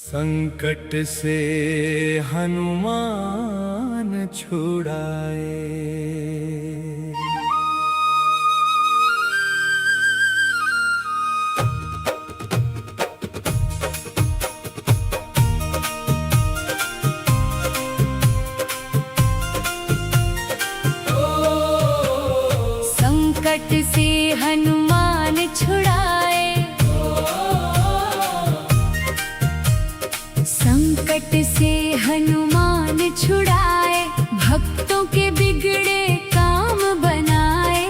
संकट से हनुमान छुड़ाए। संकट से हनुमान छुड़ाए, संकट से हनुमान छुड़ाए, भक्तों के बिगड़े काम बनाए।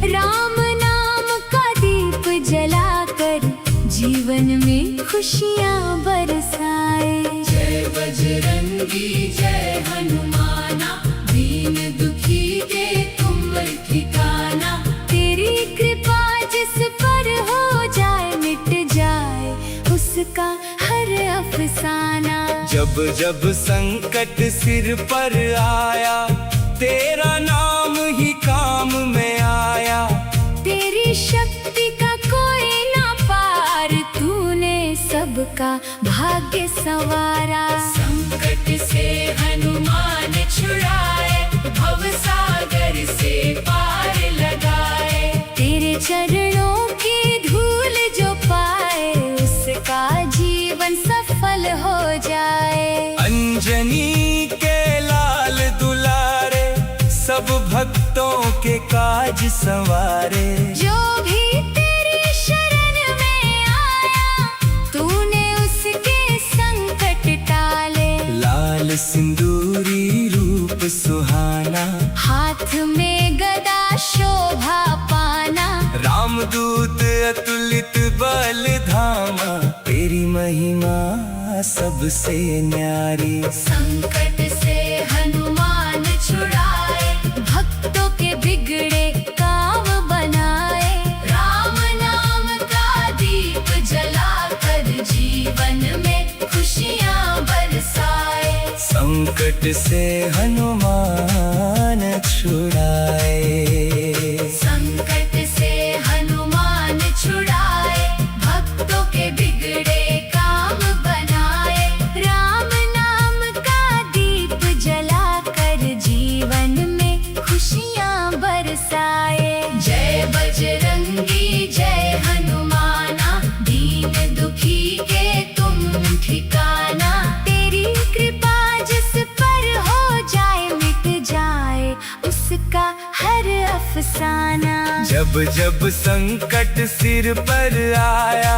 राम नाम का दीप जलाकर जीवन में खुशियाँ बरसाए। जय बजरंगी जय हनुमाना, दीन दुखी के तुम ठिकाना। तेरी कृपा जिस पर हो जाए मिट जाए उसका हर अफसाना। जब जब संकट सिर पर आया, तेरा नाम ही काम में आया। तेरी शक्ति का कोई ना पार, तूने सबका भाग्य संवारा। संकट से हनुमान छुड़ाए, भव सागर से पार लगाए। तेरे चरणों की धूल जो पाए उसका जीवन सफल हो जाए। अंजनी के लाल दुलारे, सब भक्तों के काज संवारे। जो भी तेरी शरण में आया, तूने उसके संकट टाले। लाल सिंदूरी रूप सुहाना, हाथ में गदा शोभा पाना। रामदूत अतुलित बल धामा, तेरी महिमा सबसे न्यारी। संकट से हनुमान छुड़ाए, भक्तों के बिगड़े काम बनाए। राम नाम का दीप जलाकर जीवन में खुशियाँ बरसाए। संकट से हनुमान छुड़ाए, संकट से हनुमान छुड़ाए, भक्तों के बिगड़े काम बनाए। राम नाम का दीप जलाकर जीवन में खुशियाँ बरसाए। जय बजरंगी जय हनुमाना, दीन दुखी के तुम ठिकाना। तेरी कृपा जिस पर हो जाए मिट जाए उसका हर अफसाना। जब जब संकट सिर पर आया,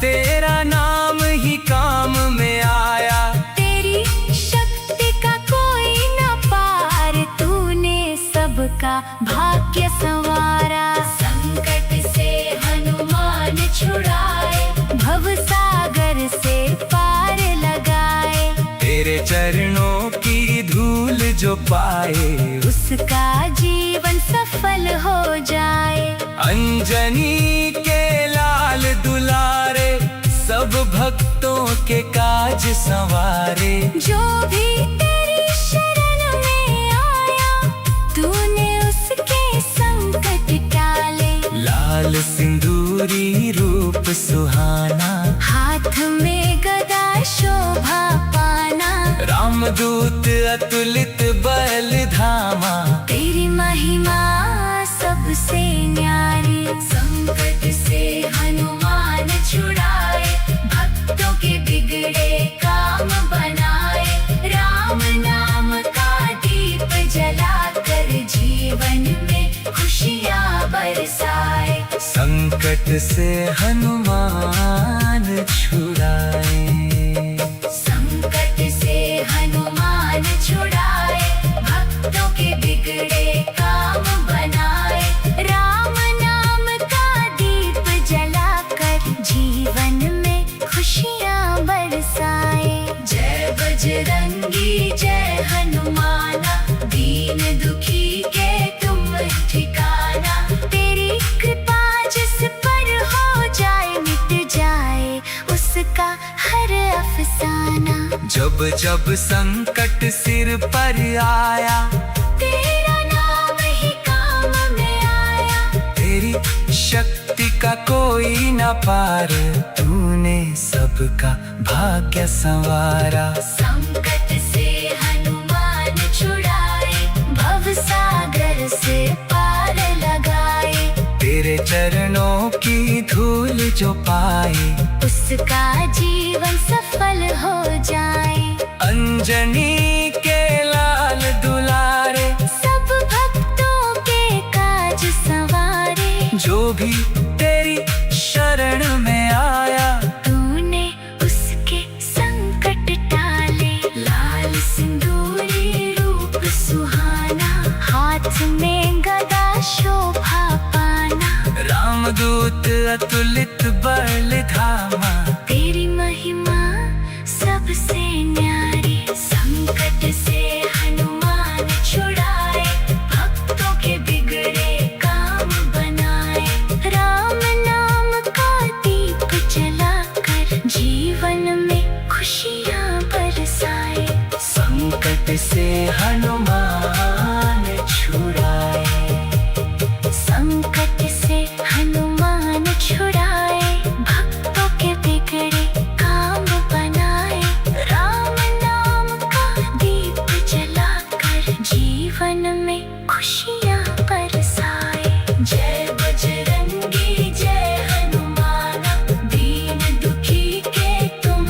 तेरा नाम ही काम में आया। तेरी शक्ति का कोई न पार, तूने सबका भाग्य संवारा। संकट से हनुमान छुड़ाए, भव सागर से पार लगाए। तेरे चरणों की धूल जो पाए उसका जीवन सफल हो जाए। अंजनी के लाल दुलारे, सब भक्तों के काज संवारे। जो भी तेरी शरण में आया, तूने उसके संकट टाले। लाल सिंदूरी रूप सुहाना, हाथ में गदा शोभा पाना। रामदूत अतुलित बल धामा, तेरी महिमा सबसे न्यारी। संकट से हनुमान छुड़ाए, भक्तों के बिगड़े काम बनाए। राम नाम का दीप जलाकर जीवन में खुशियाँ बरसाए। संकट से हनुमान छुड़ाए, संकट से हनुमान छुड़ाए, भक्तों के बिगड़े काम बनाए। राम नाम का दीप जलाकर जीवन में खुशियाँ बरसाए। जय बजरंगी जय हनुमाना, दीन दुखी के तुम ठिकाना। तेरी कृपा जिस पर हो जाए मिट जाए उसका हर अफसाना। जब जब संकट सिर पर आया, तेरा नाम ही काम में आया। तेरी शक्ति का कोई न पार, तूने सब सबका भाग्य संवारा। संकट से हनुमान छुड़ाए, भव सागर से पार लगाए। तेरे चरणों की धूल जो पाए, उसका जीवन सफल हो जाए। अंजनी के लाल दुलारे, सब भक्तों के काज संवारे। जो भी तेरी शरण में आया, तूने उसके संकट टाले। लाल सिंदूरी रूप सुहाना, हाथ में गदा शोभा पाना। रामदूत अतुलित बल धामा, तेरी महिमा सबसे न्यारी। संकट से हनुमान छुड़ाए, भक्तों के बिगड़े काम बनाए। राम नाम का दीप जलाकर, जीवन में खुशियाँ बरसाए। संकट से हनुमान छुड़ाए। संकट से हनुमान छुड़ाए, भक्तों के बिगड़े काम बनाए। राम नाम का दीप जलाकर, जीवन में खुशियाँ बरसाए। जय बजरंगी जय हनुमाना, दीन दुखी के तुम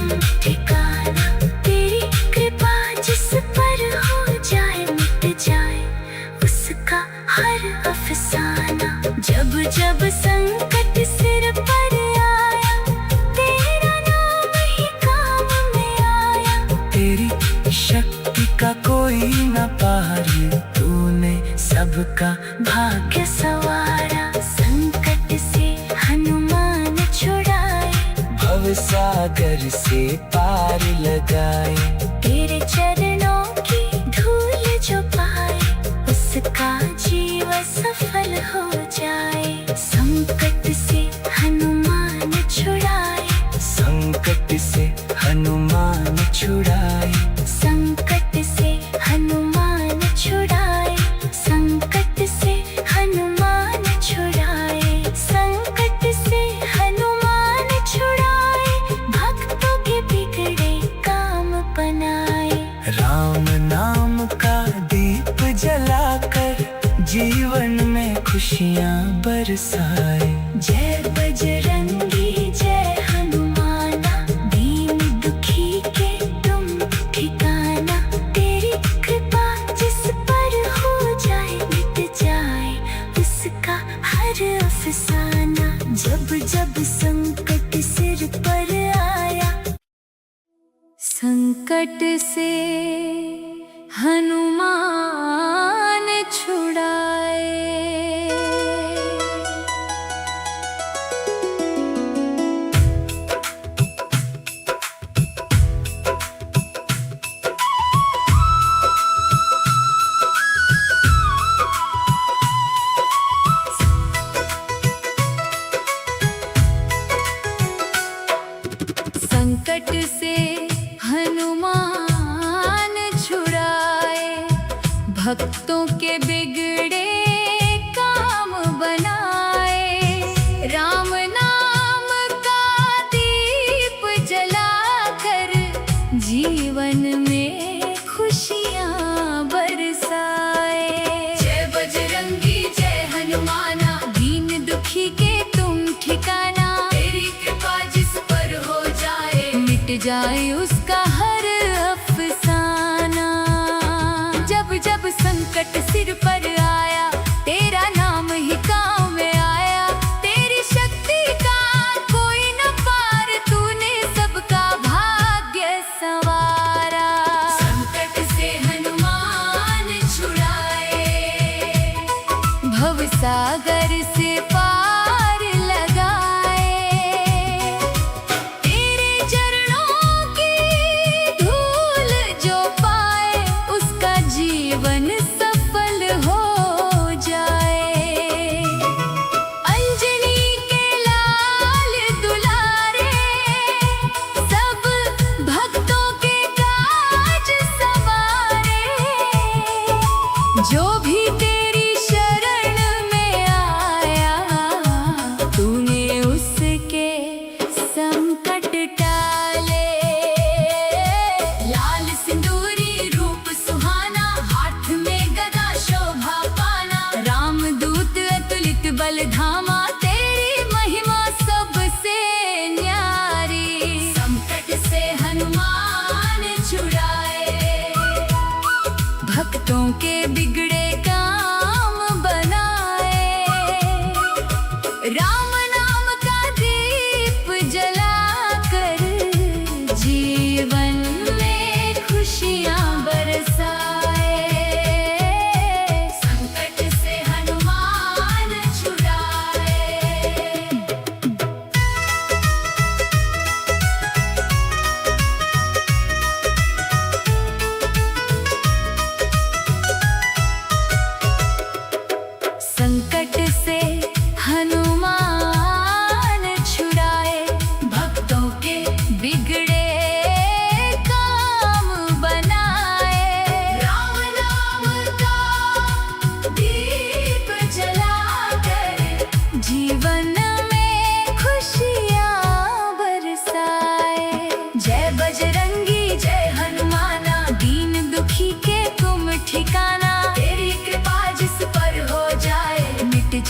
ठिकाना। तेरी कृपा जिस पर हो जाए, मिट जाए उसका हर अफसाना। जब जब संकट सिर पर आया, तेरा नाम ही काम में आया। तेरी शक्ति का कोई न पार, तूने सबका भाग्य सवारा। संकट से हनुमान छुड़ाए, भव सागर से पार लगाए। तेरे चरणों की धूल जो पाए, उसका जीवन सफल हो जाए। संकट से हनुमान छुड़ाए, संकट से हनुमान छुड़ाए। संकट से हनुमान छुड़ाए। संकट से हनुमान छुड़ाए। संकट से हनुमान छुड़ाए, भक्तों के बिगड़े काम बनाए। राम नाम का दीप जलाकर, जीवन में खुशियाँ बरसाए। जय बजरंगी जय हनुमाना, दीन दुखी के तुम ठिकाना। तेरी कृपा जिस पर हो जाए, मिट जाए उसका हर अफसाना। जब जब संकट सिर पर आया, संकट से हनुमान छुड़ाए। संकट से हनुमान छुड़ाए, भक्तों के बिगड़े काम बनाए। राम नाम का दीप जलाकर, जीवन में खुशियाँ बरसाए। जय बजरंगी जय हनुमाना, दीन दुखी के तुम ठिकाना। तेरी कृपा जिस पर हो जाए, मिट जाए उसका हर अफसाना। जब जब संकट सिर पर आया, तेरा नाम ही काम में आया। तेरी शक्ति का कोई न पार, तूने सबका भाग्य संवारा। संकट से हनुमान छुड़ाए, भव सागर से पार लगाए। तेरे चरणों की धूल जो पाए, उसका जीवन सफल हो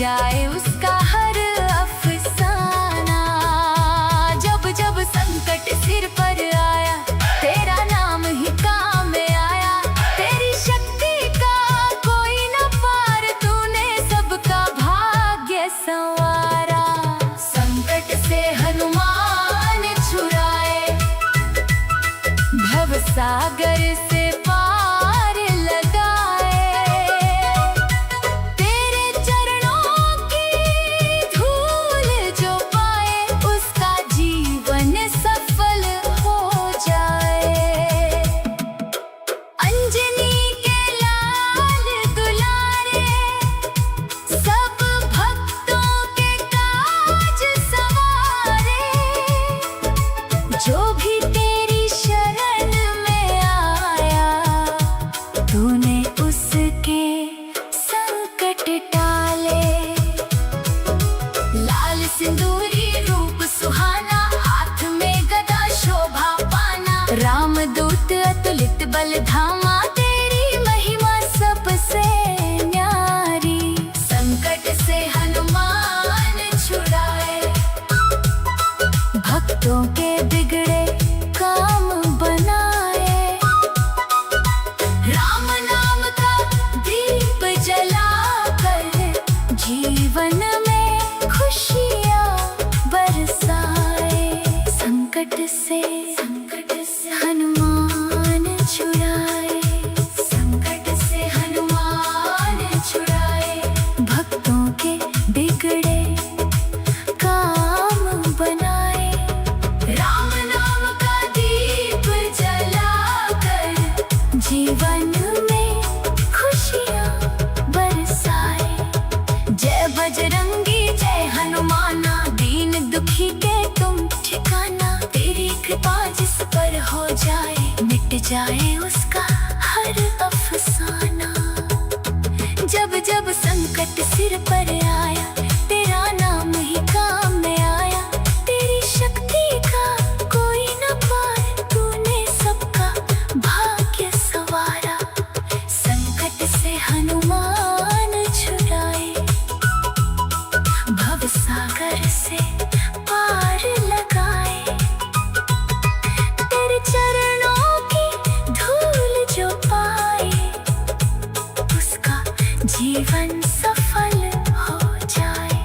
जाए उसका हर अफसाना। जब जब संकट सिर पर आया, तेरा नाम ही काम में आया। तेरी शक्ति का कोई न पार, तूने सबका भाग्य संवारा। संकट से हनुमान छुड़ाए, भव सागर से पार लगाए। तेरे चरणों की धूल जो पाए, उसका जीवन सफल हो जाए। अंजनी के लाल दुलारे, सब भक्तों के काज सवारे। जो भी तेरी शरण में आया, तूने उसके संकट टाले। लाल सिंदूरी रूप सुहाना, हाथ में गदा शोभा पाना। रामदूत अतुलित बल धामा, तेरी महिमा सबसे न्यारी। संकट से हनुमान छुड़ाए, भक्तों के बिगड़े काम बनाए। राम नाम का दीप जलाकर, जीवन में खुशियाँ बरसाए। संकट से हनुमान छुड़ाए, संकट से हनुमान छुड़ाए। भक्तों के बिगड़े काम बनाए। राम नाम का दीप जलाकर, जीवन में खुशियाँ बरसाए। जय बजरंगी जय हनुमाना, दीन दुखी के तुम ठिकाना। तेरी कृपा जिस पर हो जाए, मिट जाए उसका हर अफसाना। जब जब संकट सिर पर आया, तेरा नाम ही काम में आया। तेरी शक्ति का कोई न पार, तूने सबका भाग्य संवारा। संकट से हनुमान छुड़ाए, भव सागर से पार लगाए। तेरे चरणों की धूल जो पाए, उसका जीवन सफल हो जाए।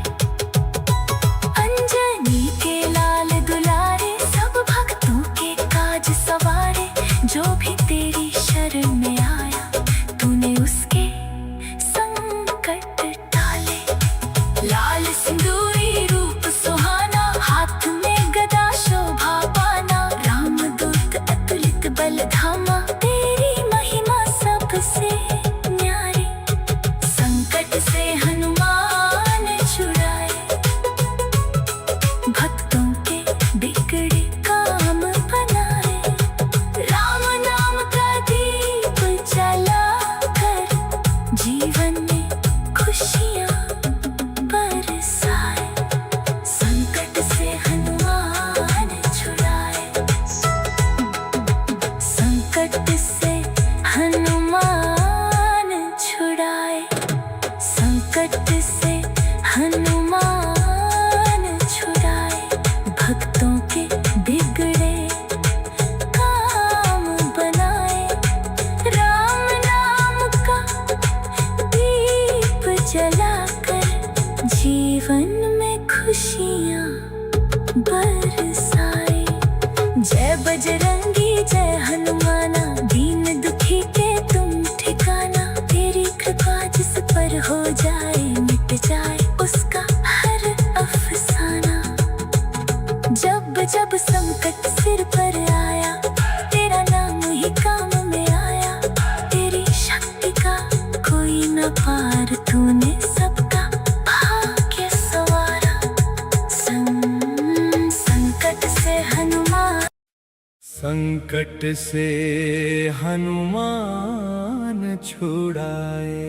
अंजनी के लाल दुलारे, सब भक्तों के काज सवारे। जो भी तेरी शरण में आया, तूने उसके संकट टाले। लाल सिंदूरी रूप सुहाना, हाथ में गदा शोभा पाना। रामदूत अतुलित बल धामा, तेरी महिमा सबसे न्यारी। संकट से हनुमान छुड़ाए, भक्तों के बिगड़े काम बनाए। राम नाम का दीप जलाकर, जीवन में खुशियाँ बरसाए। संकट से हनुमान छुड़ाए, संकट से हनुमान छुड़ाए। संकट से हनुमान छुड़ाए, भक्तों के बिगड़े काम बनाए। राम नाम का दीप जलाकर, जीवन में खुशियाँ बरसाए। जय बजरंगी जय हनुमाना, दीन दुखी के तुम ठिकाना। तेरी कृपा जिस पर हो जाए, मिट जाए उसका हर अफसाना। जब जब संकट सिर पर आया, तेरा नाम ही काम में आया। तेरी शक्ति का कोई न पार, तूने सबका भाग्य संवारा। संकट से हनुमान, संकट से हनुमान छुड़ाए।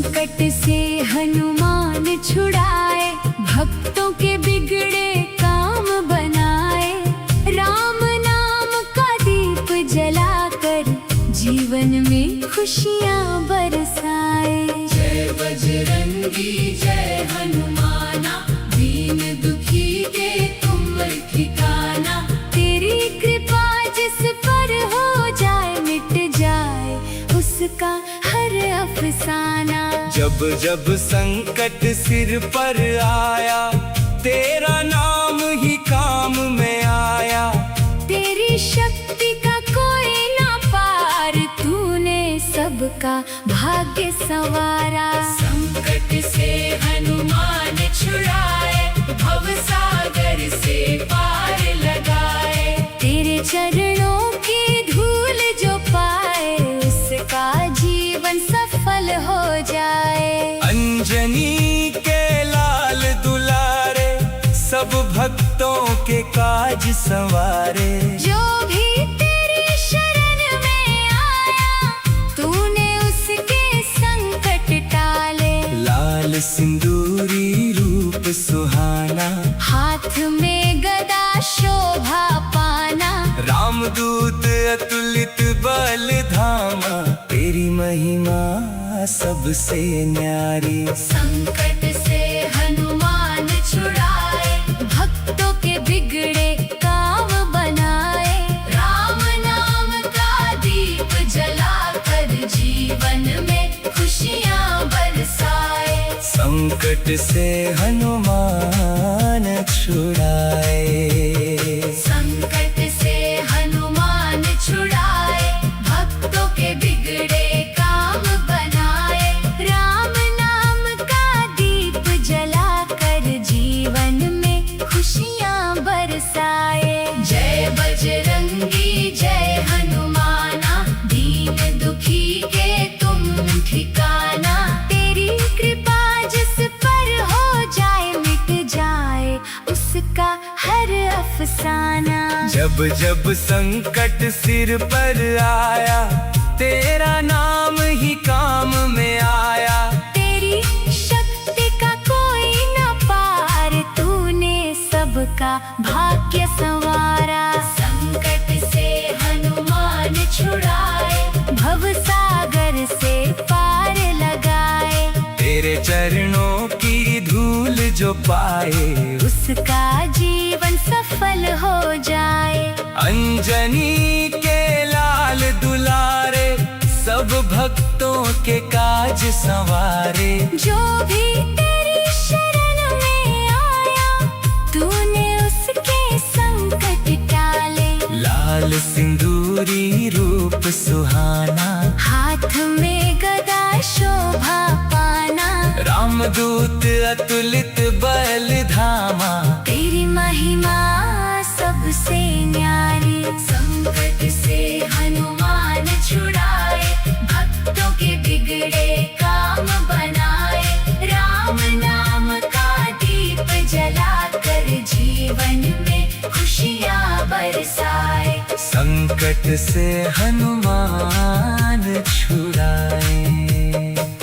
संकट से हनुमान छुड़ाए, भक्तों के बिगड़े काम बनाए। राम नाम का दीप जलाकर जीवन में खुशियाँ बरसाए। जय बजरंगी जय हनुमाना, दीन दुखी के तुम ठिकाना। तेरी कृपा जिस पर हो जाए, मिट जाए उसका हर अफसाना। जब जब संकट सिर पर आया, तेरा नाम ही काम में आया। तेरी शक्ति का कोई ना पार, तूने सबका भाग्य संवारा। संकट से हनुमान छुड़ाए, भव सागर से पार लगाए। तेरे चरणों की धूल जो पाए, उसका जीवन सफल हो जाए। अंजनी के लाल दुलारे, सब भक्तों के काज संवारे। जो भी तेरी शरण में आया, तूने उसके संकट टाले। लाल सिंदूरी रूप सुहाना, हाथ में गदा शोभा पाना। रामदूत अतुलित बल धामा। तेरी महिमा सबसे न्यारी। संकट से हनुमान छुड़ाए, भक्तों के बिगड़े काम बनाए। राम नाम का दीप जलाकर जीवन में खुशियाँ बरसाए। संकट से हनुमान छुड़ाए। संकट से हनुमान छुड़ाए, भक्तों के बिगड़े काम बनाए। राम नाम का दीप जलाकर जीवन में खुशियाँ बरसाए। जय बजरंगी जय हनुमाना, दीन दुखी के तुम ठिकाना। तेरी कृपा जिस पर हो जाए, मिट जाए उसका हर अफसाना। जब जब संकट सिर पर आया, तेरा नाम ही काम में आया। तेरी शक्ति का कोई न पार, तूने सबका भाग्य संवारा। संकट से हनुमान छुड़ाए, भव सागर से पार लगाए। तेरे चरणों की धूल जो पाए, उसका जीवन सफल हो जाए। अंजनी के लाल दुलारे, सब भक्तों के काज संवारे। जो भी तेरी शरण में आया, तूने उसके संकट टाले। लाल सिंदूरी रूप सुहाना, हाथ में गदा शोभा पाना। रामदूत अतुलित बल धामा। तेरी महिमा सबसे न्यारी। संकट से हनुमान छुड़ाए, भक्तों के बिगड़े काम बनाए। राम नाम का दीप जलाकर जीवन में खुशियाँ बरसाए। संकट से हनुमान छुड़ाए।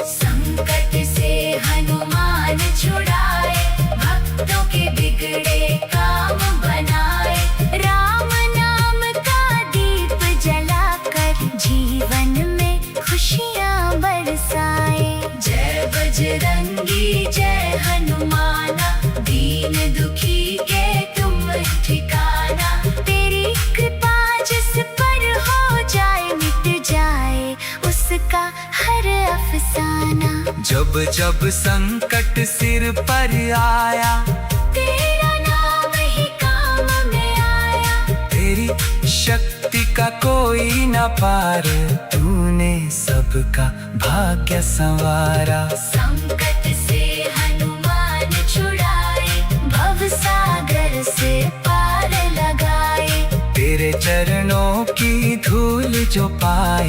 संकट से हनुमान छुड़ाए, भक्तों के बिगड़े काम बनाए। राम नाम का दीप जलाकर जीवन में खुशियाँ बरसाए। जय बजरंगी जय हनुमाना, दीन दुखी के तुम ठिकाना। तेरी कृपा जिस पर हो जाए, मिट जाए उसका हर अफसाना। जब जब संकट सिर पर आया, तेरा नाम ही काम में आया। तेरी शक्ति का कोई न पार, तूने सबका भाग्य संवारा। संकट से हनुमान छुड़ाए, भव सागर से पार लगाए। तेरे चरणों की धूल जो पाए,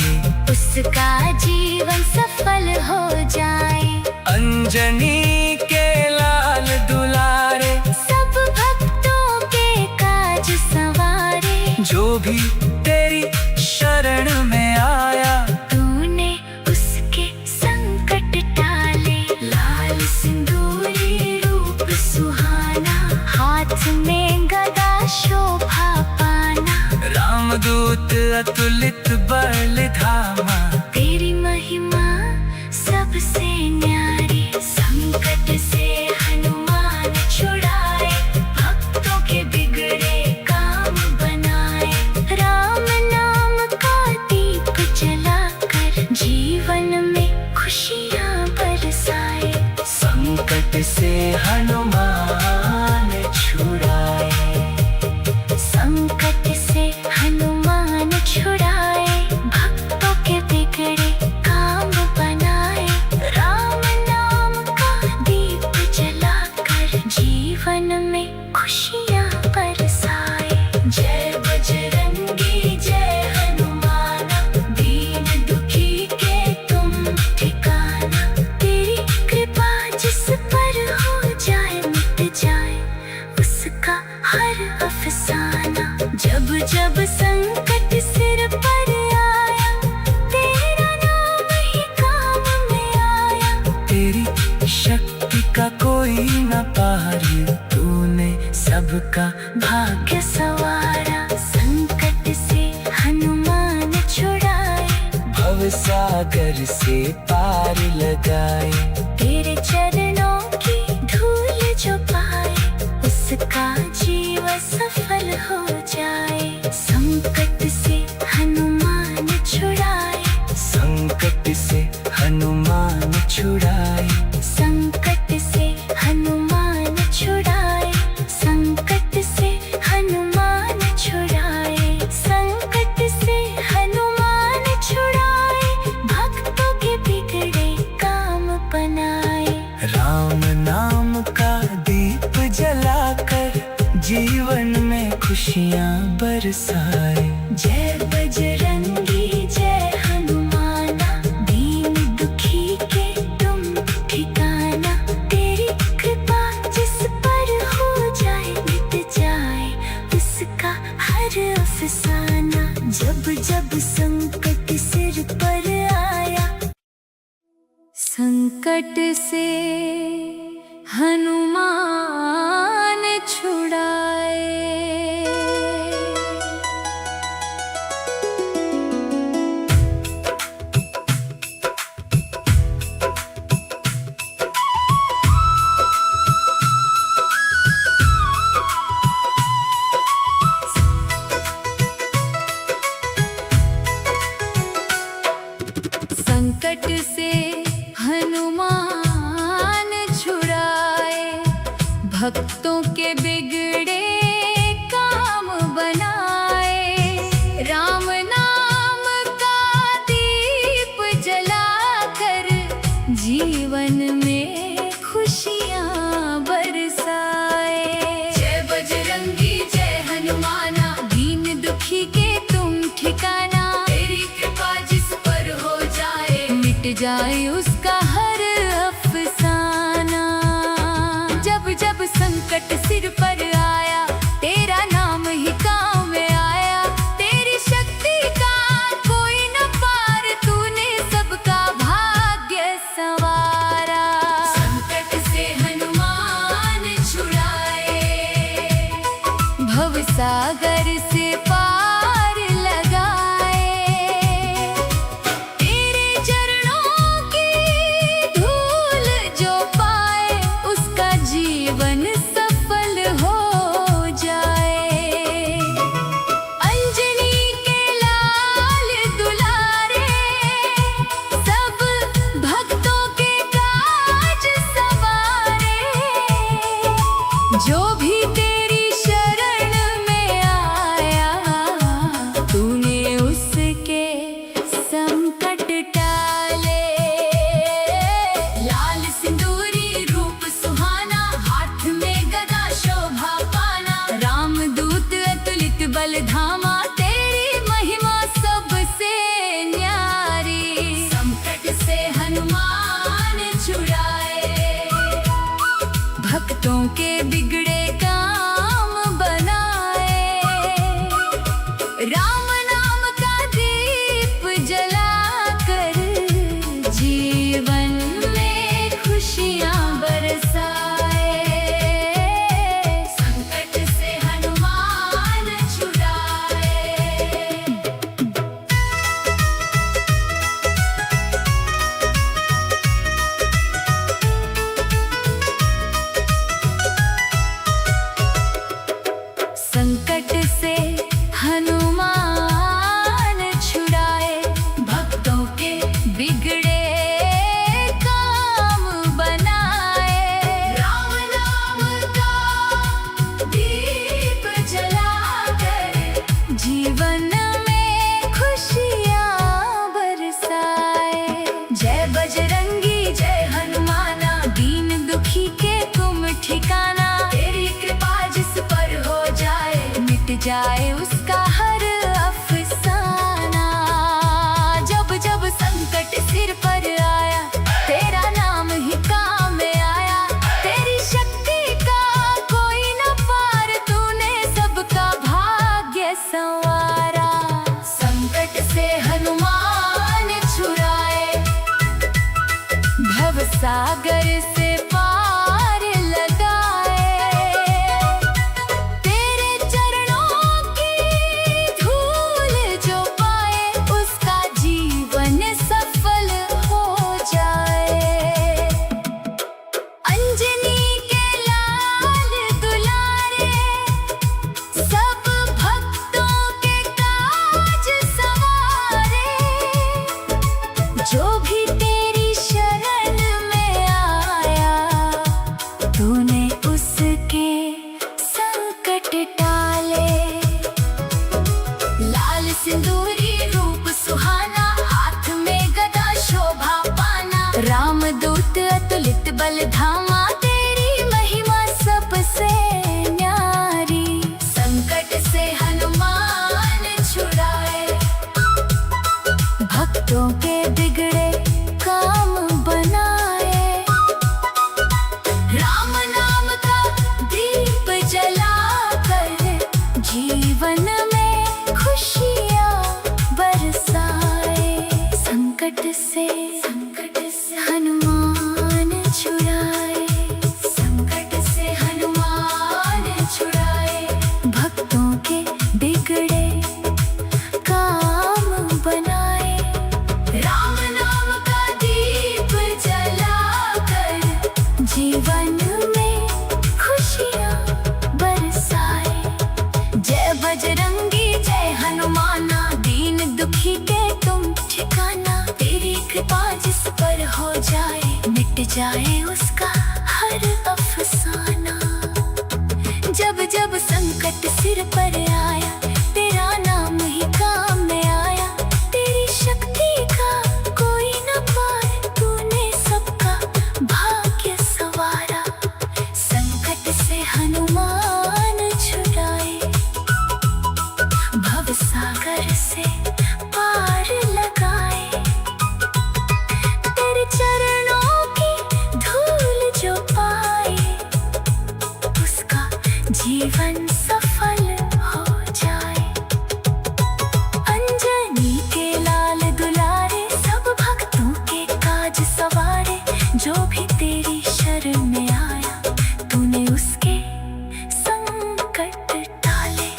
उसका जीवन सफल हो जाए। अंजनी के लाल दुलारे, सब भक्तों के काज संवारे। जो भी तेरी शरण में आया, तूने उसके संकट टाले। अतुलित बल धामा। तेरी महिमा सबसे न्यारी, संकट से हनुमान छुड़ाए, भक्तों के बिगड़े काम बनाए। राम नाम का दीप जलाकर जीवन में खुशियाँ बरसाए। संकट से हनुमान छुड़ाए, संकट से हनुमान छुड़ाए, भक्तों के बिगड़े काम बनाए। राम नाम का दीप जलाकर जीवन में खुशियाँ बरसाए। जय बजरंगी जय हनुमान, दीन दुखी के तुम ठिकाना। तेरी कृपा जिस पर हो जाए, मिट जाए उसका हर अफसाना। जब जब संकट सिर पर आया, तेरा नाम ही काम में आया। तेरी शक्ति का कोई न पार, तूने सबका भाग्य सवारा। संकट से हनुमान छुड़ाए, भव सागर से पार लगाए। तेरे चरणों की धूल जो पाए, उसका जीवन सफल हो जाए। संकट से हनुमान छुड़ाए, संकट से हनुमान छुड़ाए, संकट से हनुमान छुड़ाए, संकट से हनुमान छुड़ाए, संकट से हनुमान छुड़ाए, भक्तों के बिगड़े काम बनाए। राम नाम का दीप जलाकर जीवन में खुशियाँ बरसाए। जय बजरंगी जय हनुमाना, दीन दुखी के तुम ठिकाना। तेरी कृपा जिस पर हो जाए, मिट जाए उसका हर अफसाना। जब जब संकट सिर पर आया, संकट से हनुमान छुड़ाए। संकट से हनुमान छुड़ाए, भक्तों के बिगड़े काम बनाए। राम नाम का दीप जलाकर जीवन में खुशियाँ बरसाए। जय बजरंगी जय हनुमाना, दीन दुखी के तुम ठिकाना। तेरी कृपा जिस पर हो जाए, मिट जाए उसका हर अफसाना। जब जब संकट सिर पर आया, तेरा नाम ही काम में आया। तेरी शक्ति का कोई न पार, तूने सबका भाग्य संवारा। संकट से हनुमान छुड़ाए, भव सागर से पार लगाए। तेरे चरणों की भव सागर से पार लगाए। तेरे चरणों की धूल जो पाए उसका जीवन सफल हो जाए। अंजनी के लाल दुलारे सब भक्तों के काज सवारे। जो भी तेरी शरण में आया तूने उसके संकट टाले। लाल सिंदूरी रूप सुहाना हाथ में गदा शोभा पाना। रामदूत अतुलित बल धामा तेरी महिमा सबसे न्यारी। संकट से हनुमान छुड़ाए भक्तों के बिगड़े काम बनाए। राम नाम का दीप जलाकर जीवन में खुशियाँ बरसाए। संकट से हनुमान छुड़ाए। संकट से हनुमान छुड़ाए भक्तों के बिगड़े काम बनाए। राम नाम का दीप जलाकर जीवन में खुशियाँ बरसाए। जय बजरंगी जय हनुमाना दीन दुखी के तुम ठिकाना। तेरी कृपा जिस पर हो जाए मिट जाए उसका हर अफसाना। जब जब संकट सिर पर आया तेरा नाम ही काम में आया। तेरी शक्ति का कोई न पार तूने सबका भाग्य संवारा। संकट से हनुमान छुड़ाए भव सागर से पार लगाए। तेरे चरणों की धूल जो पाए उसका जीवन सफल हो जाए। अंजनी के लाल दुलारे सब भक्तों के काज सवारे। जो भी तेरी शरण में आया तूने उसके संकट टाले।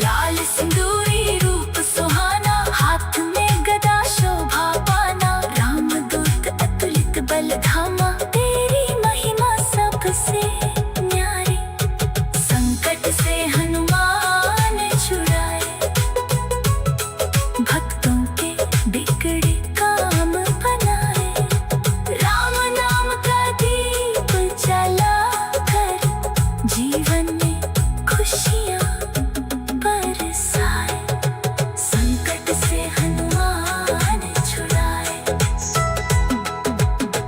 लाल सिंदूरी रूप सुहाना हाथ में गदा शोभा पाना। रामदूत अतुलित बल धामा तेरी महिमा सबसे न्यारी। संकट से हनुमान छुड़ाए भक्तों के बिगड़े काम बनाए। राम नाम का दीप जलाकर जीवन में खुशियाँ बरसाए। संकट से हनुमान छुड़ाए।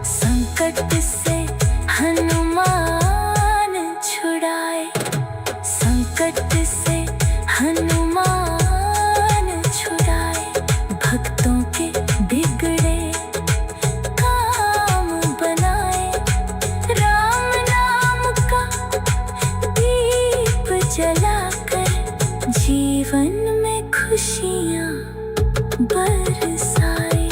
संकट से हनुमान छुड़ाए। संकट से हनुमान छुड़ाए भक्तों के बिगड़े काम बनाए। राम नाम का दीप जलाकर जीवन में खुशियाँ बरसाए।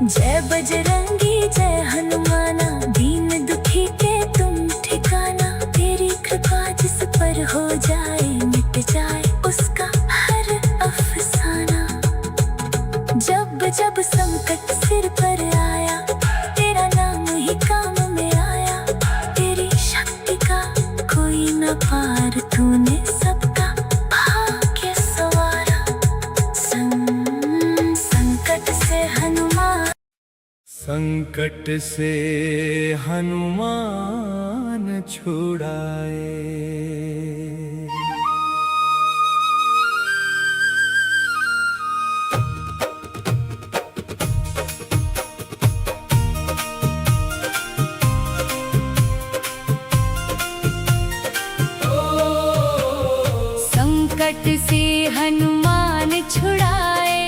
जय बजरंगी जय हनुमाना दीन दुखी के तुम ठिकाना। तेरी कृपा जिस पर हो जाए मिट जाए उसका हर अफसाना। जब जब संकट सिर पर आया तेरा नाम ही काम में आया। तेरी शक्ति का कोई न पार तूने सबका भाग्य संवारा। संकट से हनुमान संकट से हनुमान छुड़ाए। संकट से हनुमान छुड़ाए।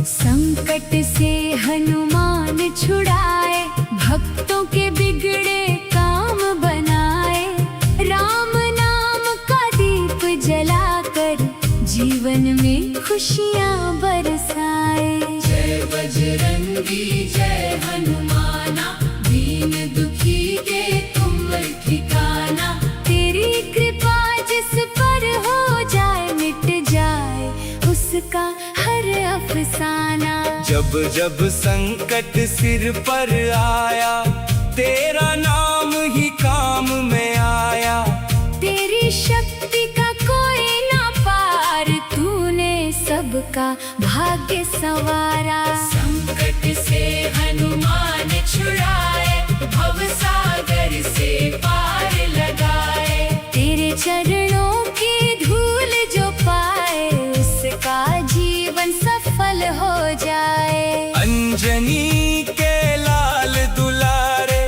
संकट से हनुमान छुड़ाए भक्तों के बिगड़े काम बनाए। राम नाम का दीप जलाकर जीवन में खुशियाँ बरसाए। बजरंगी जय हनुमाना, दीन दुखी के तुम ठिकाना। तेरी कृपा जिस पर हो जाए मिट जाए उसका हर अफसाना। जब जब संकट सिर पर आया तेरा नाम ही काम में आया। तेरी शक्ति का कोई ना पार, तूने सबका भाग्य संवारा। संकट से हनुमान छुड़ाए, भव सागर से पार लगाए। तेरे चरणों की धूल जो पाए उसका जीवन सफल हो जाए। अंजनी के लाल दुलारे,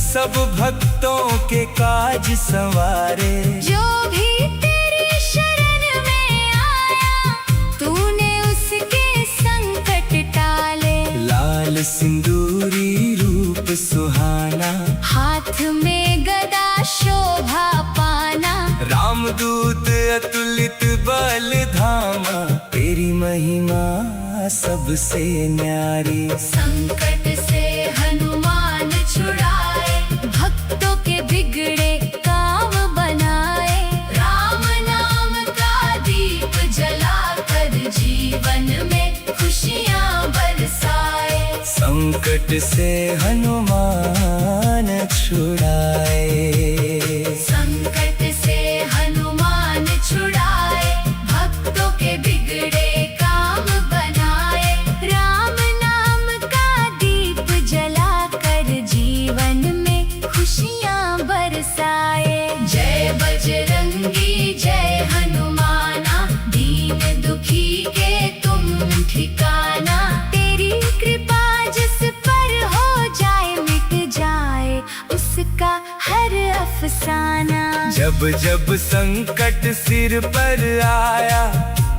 सब भक्तों के काज संवारे। जो भी तेरी शरण में आया, तूने उसके संकट टाले। लाल सिंदूरी रूप सुहाना, हाथ में गदा शोभा पाना। रामदूत अतुलित बल धामा, तेरी महिमा सबसे न्यारी। संकट से हनुमान छुड़ाए, भक्तों के बिगड़े काम बनाए। राम नाम का दीप जलाकर जीवन में खुशियाँ बरसाए। संकट से हनुमान छुड़ाए। संकट से हनुमान छुड़ाए, भक्तों के बिगड़े काम बनाए। राम नाम का दीप जलाकर जीवन में खुशियाँ बरसाए। जय बजरंगी जय हनुमाना, दीन दुखी के तुम ठिकाना। तेरी कृपा जिस पर हो जाए मिट जाए उसका हर अफसाना। जब जब संकट सिर पर आया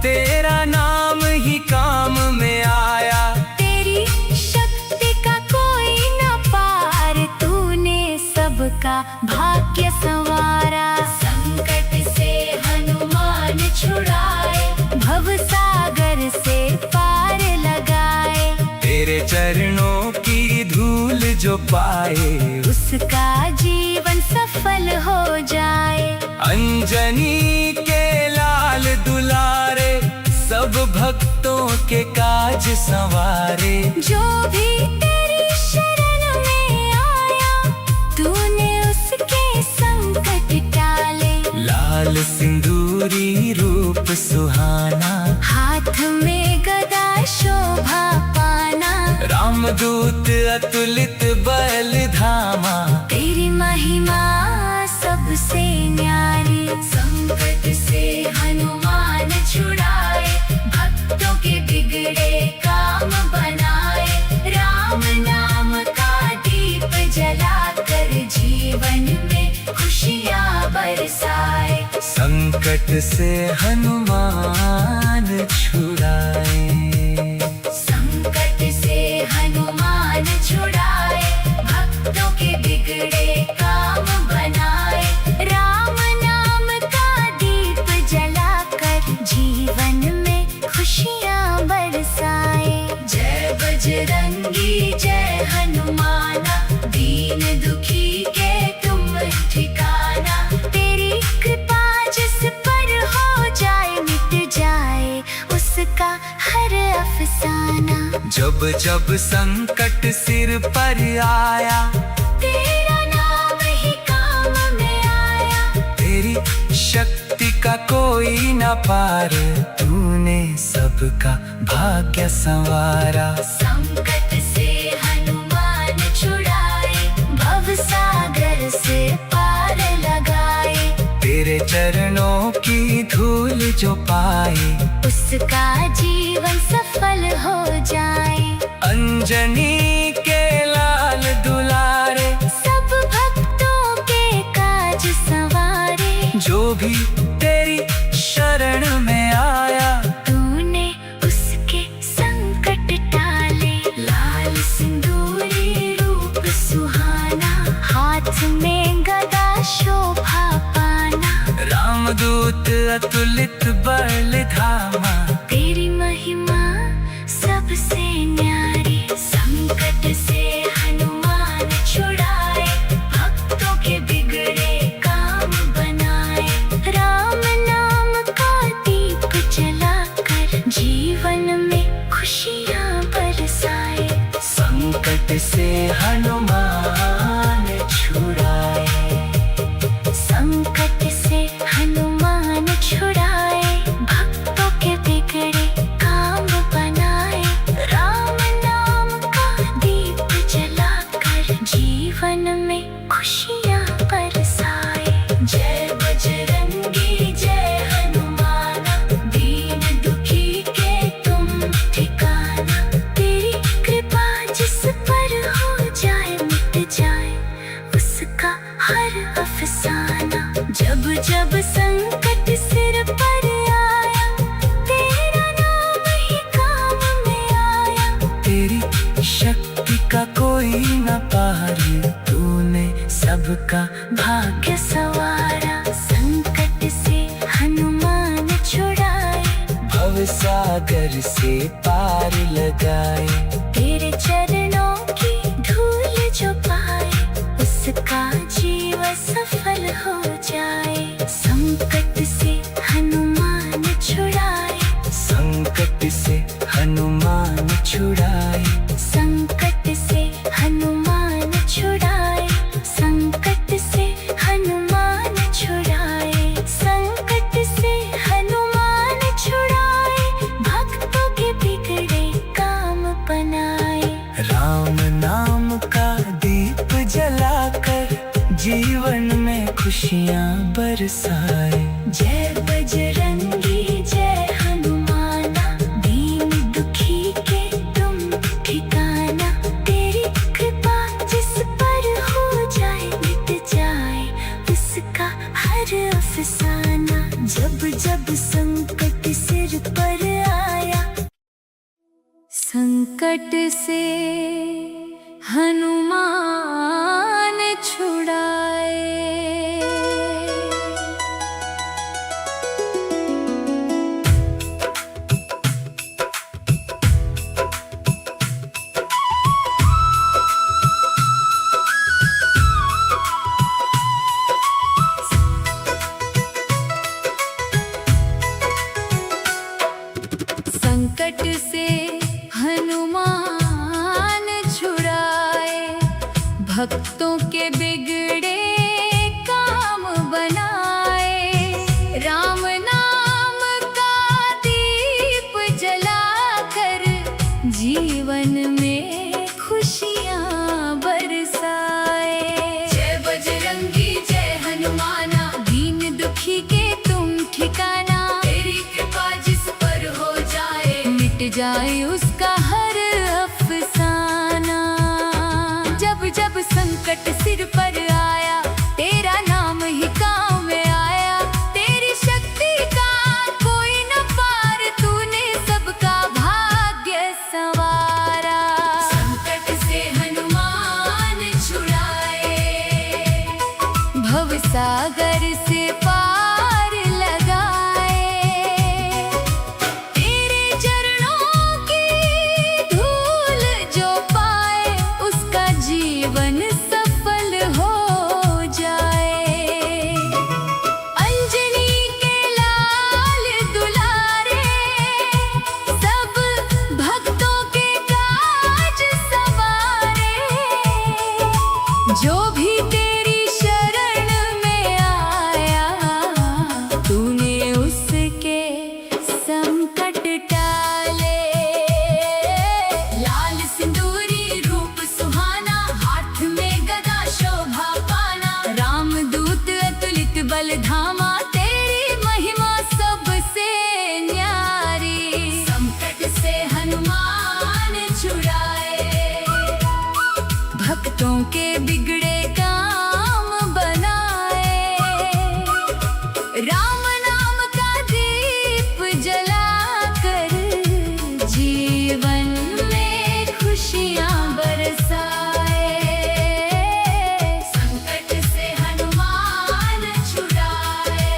तेरा नाम ही काम में आया। तेरी शक्ति का कोई न पार, तूने सबका भाग्य संवारा। संकट से हनुमान छुड़ाए, भव सागर से पार लगाए। तेरे चरणों की धूल जो पाए उसका जीवन सफल हो जाए। अंजनी के लाल दुलारे, सब भक्तों के काज संवारे। जो भी तेरी शरण में आया, तूने उसके संकट टाले। लाल सिंदूरी रूप सुहाना, हाथ में गदा शोभा पाना। रामदूत अतुलित बल धामा, तेरी महिमा सबसे न्यारी। संकट से हनुमान छुड़ाए, भक्तों के बिगड़े काम बनाए। राम नाम का दीप जलाकर जीवन में खुशियाँ बरसाए। संकट से हनुमान छुड़ाए। संकट से हनुमान छुड़ाए, भक्तों के बिगड़े काम बनाए। राम नाम का दीप जलाकर जीवन में खुशियाँ बरसाए। जय बजरंगी जय हनुमाना, दीन दुखी के तुम ठिकाना। तेरी कृपा जिस पर हो जाए मिट जाए उसका हर अफसाना। जब जब संकट सिर पर आया तेरा नाम ही काम में आया। तेरी शक्ति का कोई न पार, तूने सबका भाग्य संवारा। संकट से हनुमान छुड़ाए, भव सागर से पार लगाए। तेरे चरणों की धूल जो पाए उसका जीवन सफल हो जाए। अंजनी के लाल दुलारे, सब भक्तों के काज संवारे। जो भी तेरी शरण में आया तूने उसके संकट टाले। लाल सिंदूरी रूप सुहाना, हाथ में गदा शोभा पाना। रामदूत अतुलित बल धामा, तेरी महिमा सबसे न्यारी। संकट संकट से हनुमान छुड़ाए। संकट से हनुमान छुड़ाए, भक्तों के बिगड़े काम बनाए। राम नाम का दीप जलाकर जीवन में खुशियाँ बरसाए। जय बजरंगी जय हनुमाना, दीन दुखी के तुम ठिकाना। तेरी कृपा जिस पर हो जाए, मिट जाए उसका हर अफसाना। जब जब संकट सिर पर आया, तेरा नाम ही काम में आया। तेरी शक्ति का कोई न पार, तूने सबका भाग्य सवारा। संकट से हनुमान छुड़ाए, भव सागर से पार लगाए। तेरे चरणों की धूल जो पाए, उसका जीवन सफल हो जाए। संकट से हनुमान छुड़ाए, संकट से हनुमान छुड़ाए। संकट से हनुमान छुड़ाए, संकट से हनुमान छुड़ाए। संकट से हनुमान छुड़ाए, भक्तों के बिगड़े काम बनाए। राम नाम का दीप जलाकर जीवन में खुशियाँ बरसाए। जय बजरंगी जय हनुमाना, दीन दुखी के तुम ठिकाना। तेरी कृपा जिस पर हो जाए, मिट जाए उसका हर अफसाना। जब जब संकट सिर पर आया, संकट से हनुमान छुड़ाए। संकट से हनुमान छुड़ाए, भक्तों के बिगड़े काम बनाए। राम नाम का दीप जलाकर जीवन में खुशियाँ बरसाए। जय बजरंगी जय हनुमाना, दीन दुखी के तुम ठिकाना। तेरी कृपा जिस पर हो जाए, मिट जाए उसका हर अफसाना। जब जब संकट सिर पर आया, तेरा नाम ही काम में आया। तेरी शक्ति का कोई न पार, तूने सबका भाग्य संवारा। संकट से हनुमान छुड़ाए, भव सागर से पार लगाए। तेरे चरणों की धूल जो पाए, उसका जीवन सफल हो जाए। अंजनी के लाल दुलारे, सब भक्तों के काज संवारे। जो भी तेरी शरण में आया, तूने उसके संकट टाले। लाल सिंदूरी रूप सुहाना, हाथ में गदा शोभा पाना। राम दूत अतुलित बल धामा, तेरी महिमा सबसे न्यारी। संकट से हनुमान छुड़ाए, भक्तों के बिगड़े काम बनाए। राम नाम का दीप जलाकर जीवन में खुशियाँ बरसाए। संकट से हनुमान छुड़ाए।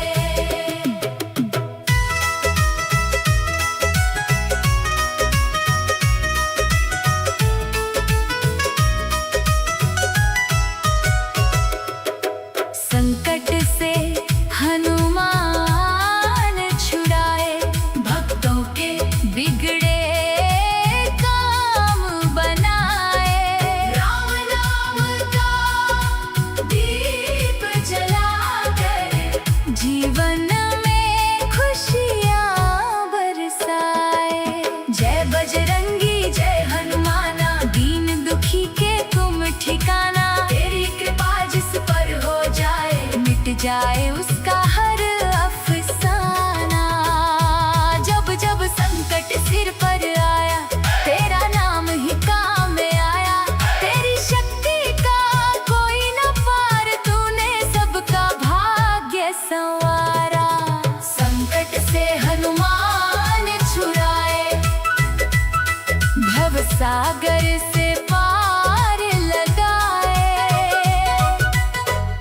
से पार लगाए।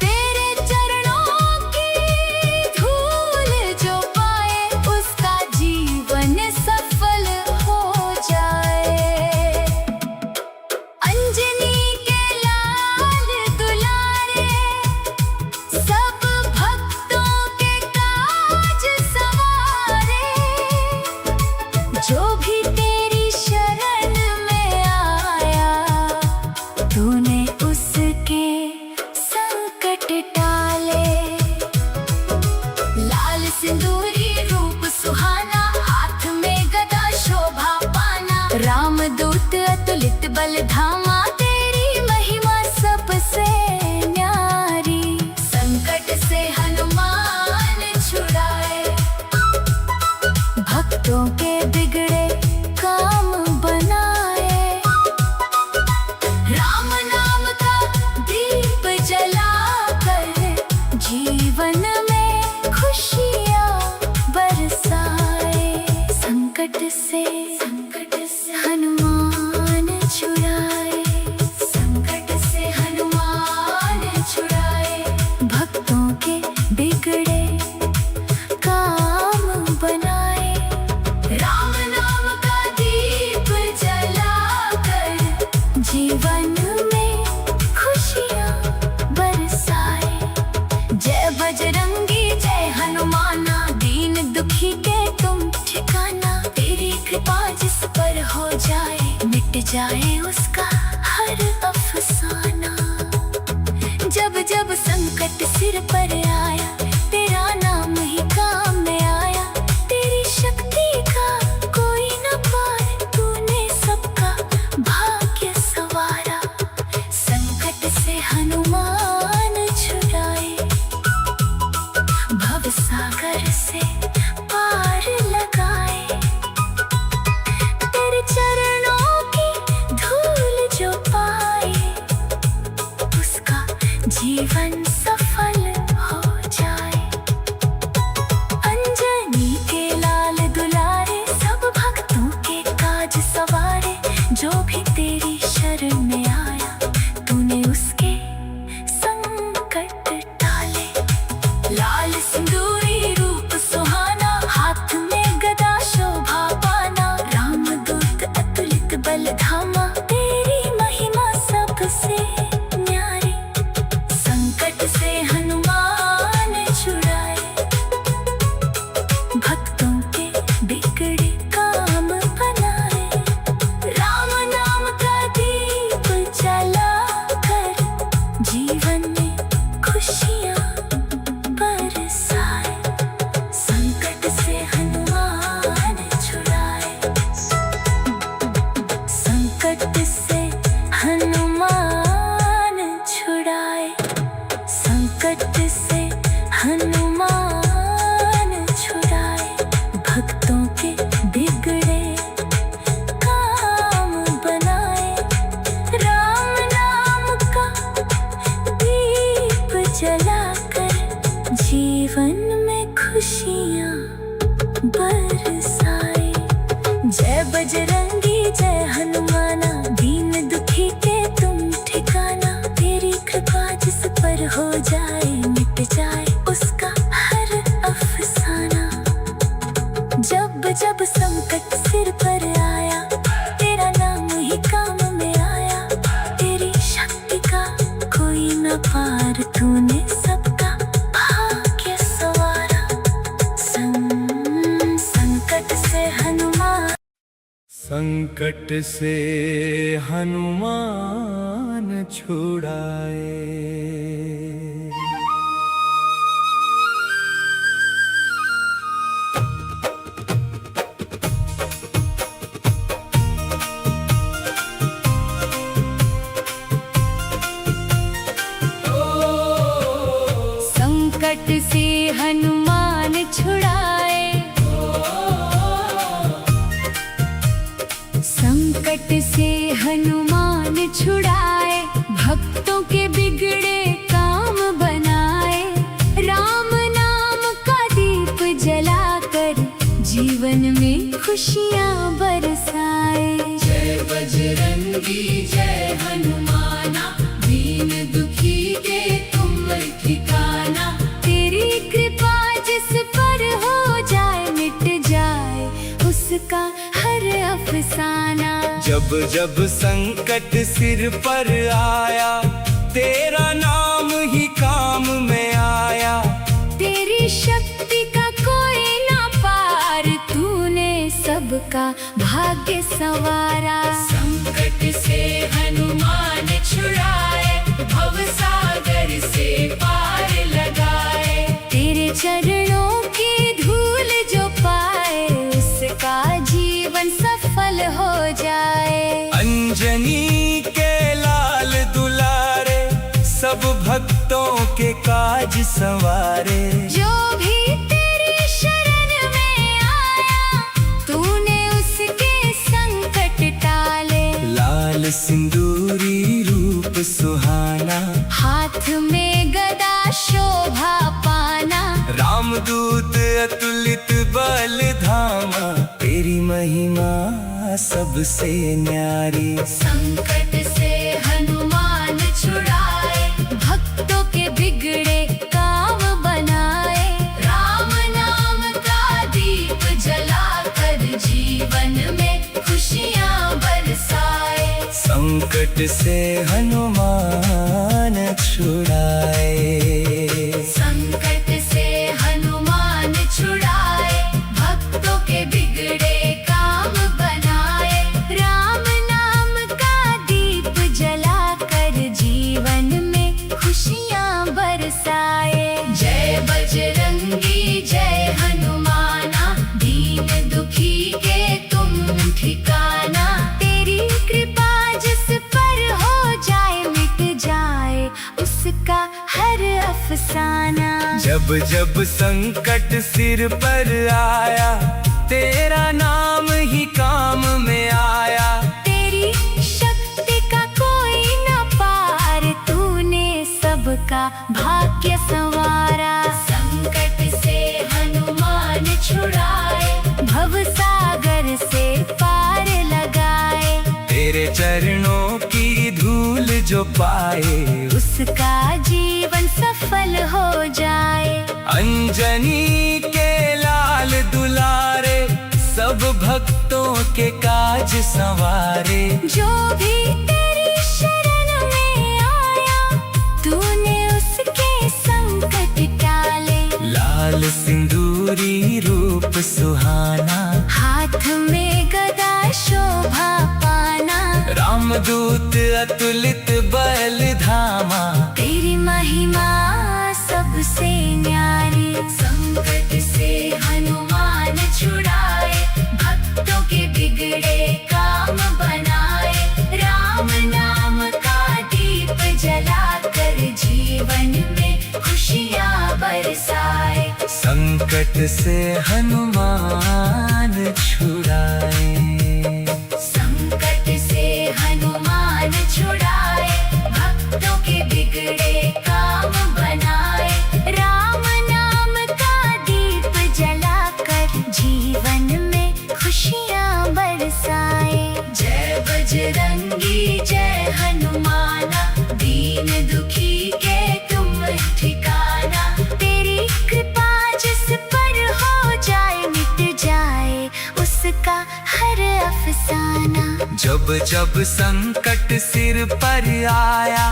तेरे चरणों की धूल जो पाए उसका जीवन सफल हो जाए। अंजनी के लाल दुलारे सब भक्तों के काज सवारे। जो भी तेरी शरण में आया तूने उसके संकट टाले। लाल सिंदूरी रूप सुहाना, हाथ में गदा शोभा पाना। रामदूत अतुलित बल धामा, तेरी महिमा सबसे न्यारी। संकट से हनुमान छुड़ाए, भक्तों के बिगड़े काम बनाए। राम नाम का दीप जलाकर जीवन में खुशियाँ बरसाए। संकट से हनुमान छुड़ाए, संकट से हनुमान छुड़ाए। भक्तों के बिगड़े काम बनाए। राम नाम का दीप जलाकर जीवन में खुशियाँ बरसाए। जय बजरंगी जय हनुमाना, दीन दुखी के तुम ठिकाना। तेरी कृपा जिस पर हो जाए मिट जाए उसका हर अफसाना। जब जब संकट सिर पर आया तेरा नाम ही काम में आया। तेरी शक्ति का कोई न पार, तूने सबका भाग्य संवारा। संकट से हनुमान छुड़ाए, भव सागर से पार लगाए। तेरे चरणों की धूल जो पाए उसका जीवन सफल हो जाए। अंजनी के लाल दुलारे सब भक्तों के काज सवारे। जो भी तेरी शरण में आया तूने उसके संकट टाले। लाल सिंदूरी रूप सुहाना, हाथ में गदा शोभा पाना। रामदूत अतुलित बल धामा, तेरी महिमा सबसे न्यारी। संकट से हनुमान छुड़ाए, भक्तों के बिगड़े काम बनाए। राम नाम का दीप जलाकर जीवन में खुशियाँ बरसाए। संकट से हनुमान छुड़ाए, संकट से हनुमान छुड़ाए। संकट से हनुमान छुड़ाए, भक्तों के बिगड़े काम बनाए। राम नाम का दीप जलाकर जीवन में खुशियाँ बरसाए। जय बजरंगी जय हनुमाना, दीन दुखी के तुम ठिकाना। तेरी कृपा जिस पर हो जाए मिट जाए उसका हर अफसाना। जब जब संकट सिर पर आया तेरा नाम ही काम में आया। तेरी शक्ति का कोई न पार, तूने सबका भाग्य संवारा। संकट से हनुमान, संकट से हनुमान छुड़ाए। संकट से हनुमान छुड़ाए। संकट से हनुमान छुड़ाए, भक्तों के बिगड़े काम बनाए। राम नाम का दीप जलाकर जीवन में खुशियाँ बरसाए। जय बजरंगी बजरंगी जय हनुमाना, दीन दुखी के तुम ठिकाना। तेरी कृपा जिस पर हो जाए मिट जाए उसका हर अफसाना। जब जब संकट सिर पर आया तेरा नाम ही काम में आया। तेरी शक्ति का कोई ना पार, तूने सबका भाग्य संवारा। संकट से हनुमान छुड़ाए, भव सागर से पार लगाए। तेरे चरणों की धूल जो पाए उसका जीवन सफल हो जाए। अंजनी के लाल दुलारे, सब भक्तों के काज संवारे। जो भी तेरी शरण में आया, तूने उसके संकट टाले। लाल सिंदूरी रूप सुहाना, हाथ में गदा शोभा पाना। रामदूत अतुलित बल धामा, तेरी महिमा सबसे न्यारी। संकट से हनुमान छुड़ाए, भक्तों के बिगड़े काम बनाए। राम नाम का दीप जलाकर जीवन में खुशियाँ बरसाए। संकट से हनुमान छुड़ाए। संकट से हनुमान छुड़ाए, भक्तों के बिगड़े काम बनाए। राम नाम का दीप जलाकर जीवन में खुशियाँ बरसाए। जय बजरंगी जय हनुमाना, दीन दुखी के तुम ठिकाना। तेरी कृपा जिस पर हो जाए मिट जाए उसका हर अफसाना। जब जब संकट सिर पर आया तेरा नाम ही काम में आया। तेरी शक्ति का कोई न पार, तूने सबका भाग्य संवारा। संकट से हनुमान छुड़ाए, भव सागर से पार लगाए। तेरे चरणों की धूल जो पाए उसका जीवन सफल हो जाए। अंजनी के लाल दुलारे, सब भक्तों के काज संवारे। जो भी तेरी शरण में आया, तूने उसके संकट टाले। लाल सिंदूरी रूप सुहाना, हाथ में गदा शोभा पाना। रामदूत अतुलित बल धामा, तेरी महिमा सबसे न्यारी। संकट से हनुमान छुड़ाए, भक्तों के बिगड़े काम बनाए। राम नाम का दीप जलाकर जीवन में खुशियाँ बरसाए। संकट से हनुमान छुड़ाए। संकट से हनुमान छुड़ाए, भक्तों के बिगड़े काम बनाए। राम नाम का दीप जलाकर जीवन में खुशियाँ बरसाए। जय बजरंगी जय हनुमाना, दीन दुखी के तुम ठिकाना। तेरी कृपा जिस पर हो जाए मिट जाए उसका हर अफसाना। जब जब संकट सिर पर आया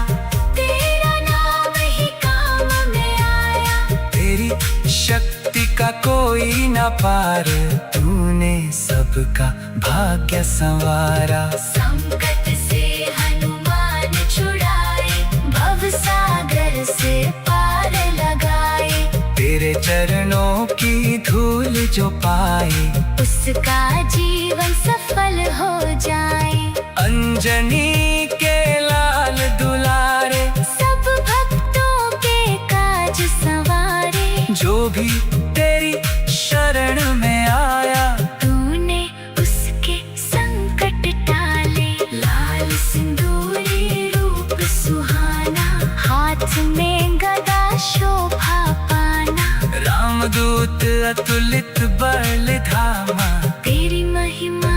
तेरा नाम ही काम में आया। तेरी शक्ति का कोई न पार, तूने सबका भाग्य संवारा। संकट से हनुमान छुड़ाए, भव सागर से पार लगाए। तेरे चरणों की धूल जो पाए उसका जीवन सफल हो जाए। अंजनी के लाल दुलारे, सब भक्तों के काज संवारे। जो भी तेरी शरण में आया तूने उसके संकट टाले। लाल सिंदूरी रूप सुहाना, हाथ में गदा शोभा पाना। रामदूत अतुलित बल धामा, तेरी महिमा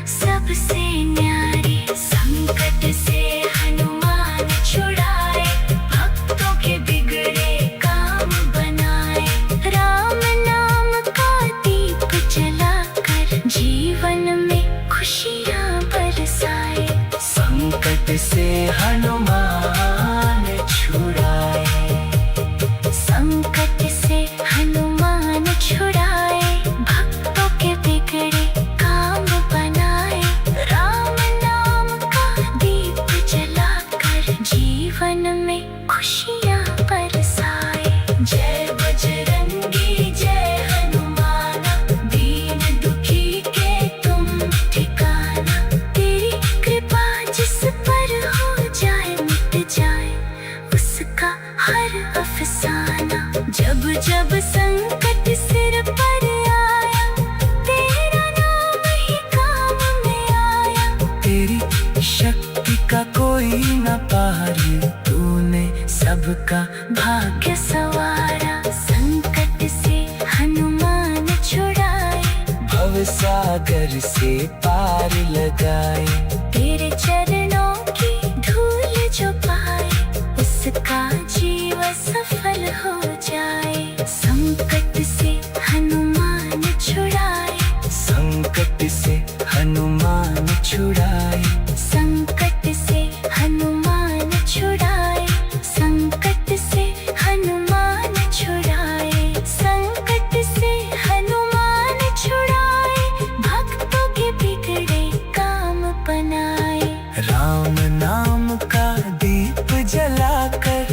सबसे न्यारी। संकट संकट से हनुमान छुड़ाए। संकट से हनुमान छुड़ाए, भक्तों के बिगड़े काम बनाए। राम नाम का दीप जलाकर जीवन में खुशियाँ बरसाए। जय बजरंगी जय हनुमाना, दीन दुखी के तुम ठिकाना। तेरी कृपा जिस पर हो जाए, मिट जाए उसका हर अफसाना। जब जब संकट सिर पर आया, तेरा नाम ही काम में आया। तेरी शक्ति का कोई न पार, तूने सबका भाग्य सवारा। संकट से हनुमान छुड़ाए, भव सागर से पार लगाए। तेरे चरणों की धूल जो पाए, उसका जीवन सफल हो जाए। संकट से हनुमान छुड़ाए, संकट से हनुमान छुड़ाए। संकट से हनुमान छुड़ाए, संकट से हनुमान छुड़ाए। संकट से हनुमान छुड़ाए, भक्तों के बिगड़े काम बनाए। राम नाम का दीप जलाकर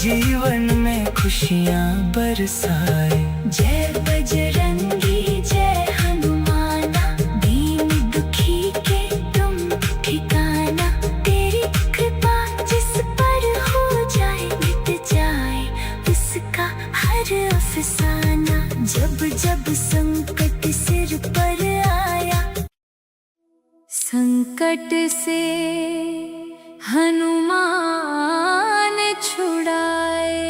जीवन में खुशियाँ बरसाए। जय बजरंगी जय हनुमाना, दीन दुखी के तुम ठिकाना। तेरी कृपा जिस पर हो जाए, मिट जाए उसका हर अफसाना। जब जब संकट सिर पर आया, संकट से हनुमान छुड़ाए।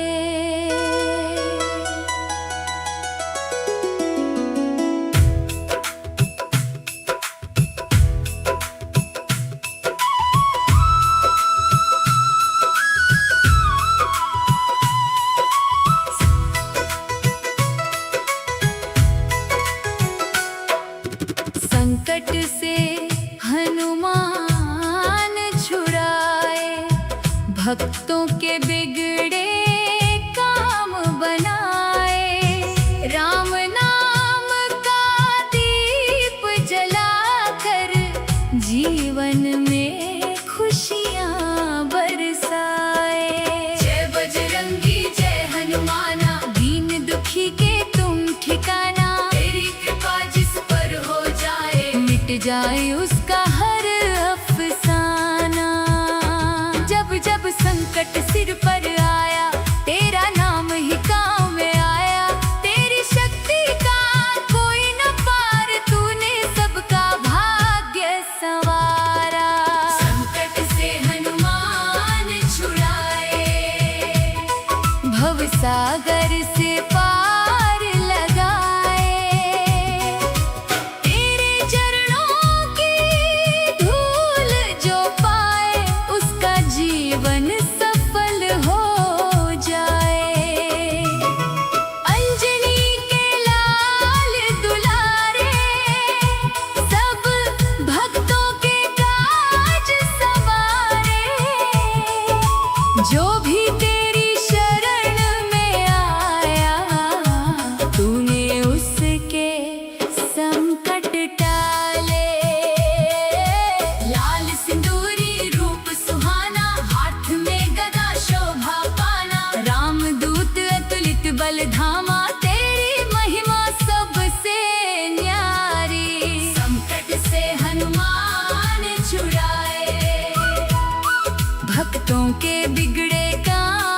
संकट से हनुमान छुड़ाए, भक्तों के बिगड़े काम बनाए। राम नाम का दीप जलाकर जीवन में खुशियाँ बरसाए। जय बजरंगी जय हनुमाना, दीन दुखी के तुम ठिकाना। तेरी कृपा जिस पर हो जाए, मिट जाए उसका हर अफसाना। जब जब संकट सिर पर आया, तेरा नाम ही काम में आया। तेरी शक्ति का कोई न पार, तूने सबका भाग्य संवारा। संकट से हनुमान छुड़ाए, भव सागर से पार लगाए। तेरे चरणों की धूल जो पाए, उसका जीवन सफल हो जाए। अंजनी के लाल दुलारे, सब भक्तों के काज संवारे। जो भी तेरी शरण में आया, तूने उसके संकट टाले। लाल सिंदूरी रूप सुहाना, हाथ में गदा शोभा पाना। रामदूत अतुलित बल धामा, तेरी महिमा सबसे न्यारी। संकट से हनुमान छुड़ाए, भक्तों के बिगड़े काम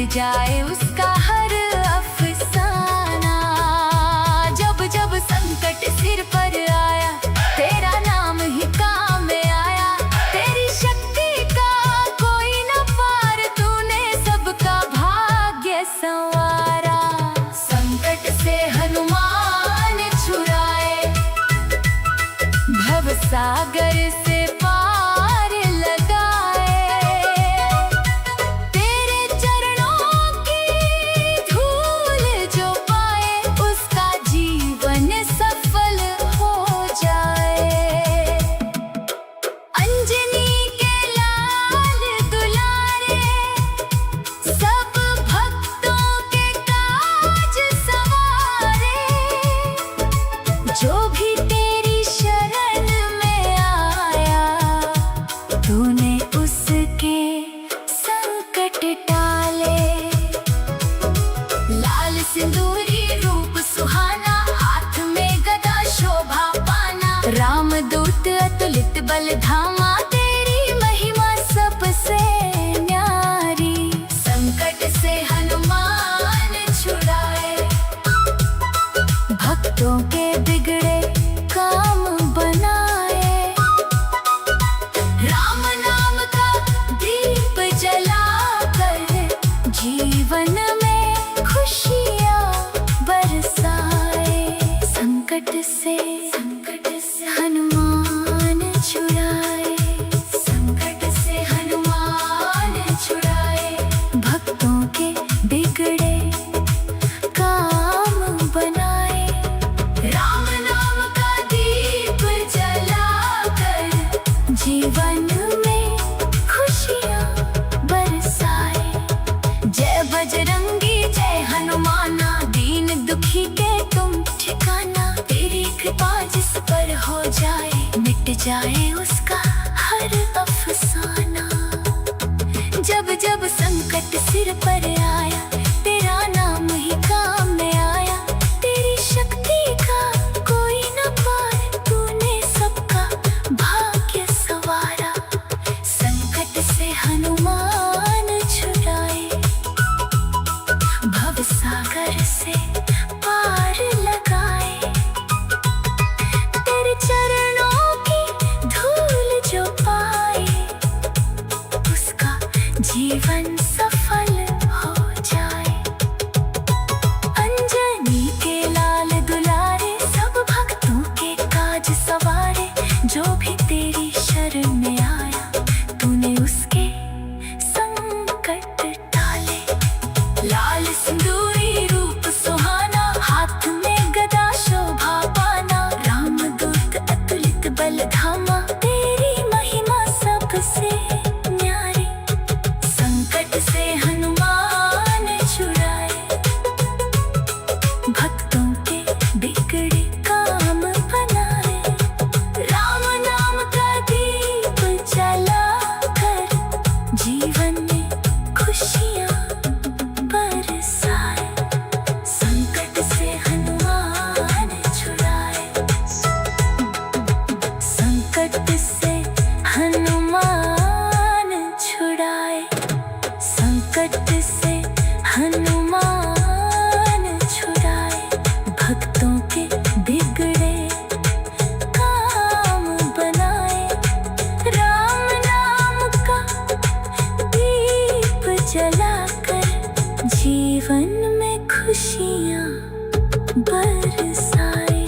जाए उसका हर अफसाना। जब जब संकट सिर पर आया, तेरा नाम ही काम में आया। तेरी शक्ति का कोई न पार, तूने सबका भाग्य संवारा। संकट से हनुमान छुड़ाए, भव सागर से पार लगाए। तेरे चरणों की धूल जो पाए, उसका जीवन सफल हो जाए। अंजनी के लाल दुलारे, सब भक्तों के काज सवारे। जो भी तेरी शरण में आया, तूने उसके संकट टाले। लाल सिंदूरी रूप सुहाना, हाथ में गदा शोभा पाना। रामदूत अतुलित बल धामा, तेरी महिमा सबसे न्यारी। संकट से हनुमान छुड़ाए, भक्तों के बिगड़े काम बनाए। राम नाम का दीप जलाकर, जीवन में खुशियाँ बरसाए। संकट से हनुमान छुड़ाए, संकट से हनुमान छुड़ाए। भक्तों के बिगड़े काम बनाए। राम नाम का दीप जलाकर, जीवन में खुशियाँ बरसाए। जय बजरंगी जय हनुमाना, दीन दुखी के तुम ठिकाना। तेरी कृपा जिस पर हो जाए, मिट जाए उसका हर अफसाना। जब जब संकट सिर पर आया, तेरा नाम ही काम में आया। तेरी शक्ति का कोई न पार, तूने सबका भाग्य संवारा। संकट से हनुमान छुड़ाए, भव सागर से पार लगाए। तेरे चरणों की धूल जो पाए, उसका जीवन सफल हो जाए। अंजनी के लाल दुलारे, सब भक्तों के काज सवारे। जो भी तेरी शरण में आया, तूने उसके संकट टाले। लाल सिंदूरी रूप सुहाना, हाथ में गदा शोभा पाना। रामदूत अतुलित बल धामा, तेरी महिमा सबसे न्यारी। संकट से हनुमान छुड़ाए, भक्तों के बिगड़े काम बनाए। राम नाम का दीप जलाकर, जीवन में खुशियाँ बरसाए। संकट से हनुमान छुड़ाए, संकट से हनुमान छुड़ाए। संकट से हनुमान छुड़ाए, भक्तों के बिगड़े काम बनाए। राम नाम का दीप जलाकर, जीवन में खुशियाँ बरसाए।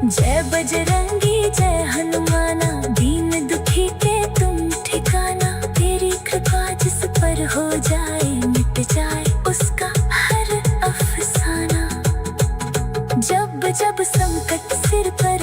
जय बजरंगी जय हनुमाना, दीन दुखी के तुम ठिकाना। तेरी कृपा जिस पर हो जाए, मिट जाए उसका हर अफसाना। जब जब संकट सिर पर